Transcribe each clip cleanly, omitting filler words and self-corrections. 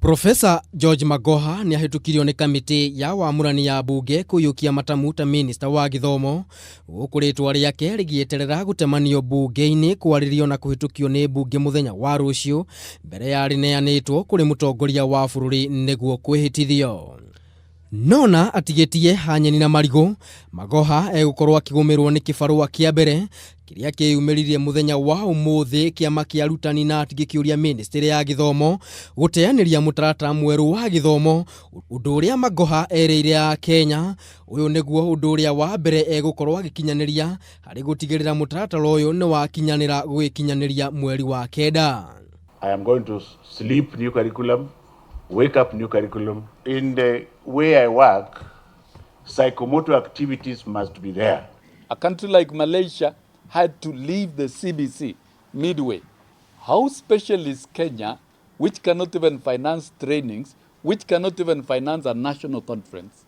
Profesa George Magoha ni ahitukirio ni kamiti ya wamurani ya bunge kuyukia matamu ta minista wa githomo gukuritwa riake rigieterera gutemanio bunge-ini kwaririo na kuhitukio ni bunge muthenya wa rucio mbere ya rineanitwo kuri mutongoria wa bururi niguo kwihitithio. Nona atigetie hanyeni na marigo, Magoha egukorwo akigumirwo ni kibarua kia mbere kiria kiyumiririe muthenya wa umuthi kiama kia arutani na gikiuria ministry ya githomo guteaniria mutaratara mweru wa githomo, undu uria Magoha ereire ya Kenya uyu niguo undu uria wa mbere egukorwo agikinyaniria hari gutigirira mutaratara uyu ni wakinyanira gwikinyaniria mweri wa kenda. I am going to sleep new curriculum, wake up new curriculum. In the way I work, psychomotor activities must be there. A country like Malaysia had to leave the CBC midway. How special is Kenya, which cannot even finance trainings, which cannot even finance a national conference?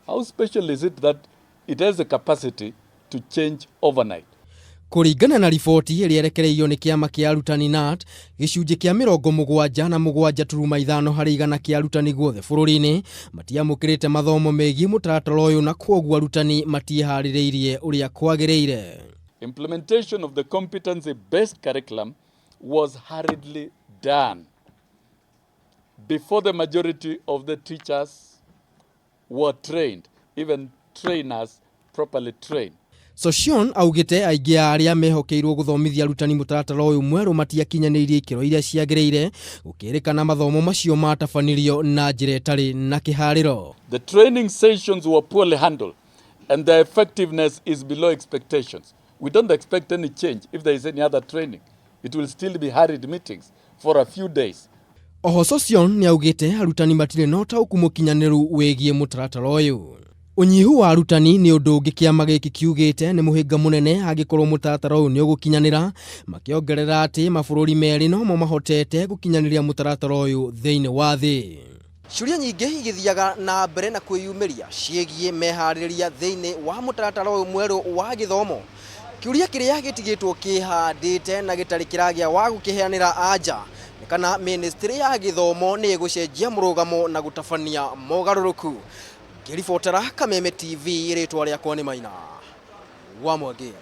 How special is it that it has the capacity to change overnight? Kuringana na riboti ĩrĩa ni kiama kia arutani KNUT, gicunjĩ kia 77.5 harĩ igana kia arutani guothe bũrũri-inĩ matiamũkĩrĩte mathomo megiĩ mũtaratara ũyũ, na kwoguo arutani matiĩharĩrĩirie ũrĩa kwagĩrĩire. Implementation of the competency-based curriculum was hurriedly done before the majority of the teachers were trained, even trainers properly trained. Sosion augite aingi aria mehokeirwo guthomithia arutani mutaratara uyu mweru matiakinyanirie ikiro iria ciagĩrĩire gukirikana mathomo macio matabanirio na njĩra ĩtarĩ na kĩharĩro. The training sessions were poorly handled and their effectiveness is below expectations. We don't expect any change if there is any other training. It will still be hurried meetings for a few days. Oho Sosion ni augite arutani matirĩ na ũtaũku mũkinyanĩru wĩgiĩ mutaratara uyu. Unyihu wa arutani ni undu ungi kiama giki kiugite ni muhinga munene agikorwo mutaratara uyu ni ugukinyanira, makiongerera ati mabũrũri merĩ no mahotete gukinyaniria mutaratara uyu thĩinĩ wa thĩ. Ciũria nyingĩ igithiaga na mbere na kwĩyumĩria ciĩgiĩ meharĩrĩria thĩinĩ wa mutaratara uyu mwerũ wa githomo. Kiũria kĩrĩa gĩtigĩtwo kĩhandĩte na gĩtarĩ kĩragĩa wa gũkĩheanĩra anja ni kana ministry ya githomo nĩ ĩgũcenjia mũrũgamo na gũtabania mogarũrũku. Kiribotera Kameme TV, ĩrĩtwa rĩakwa nĩ Maina wa Mwangi.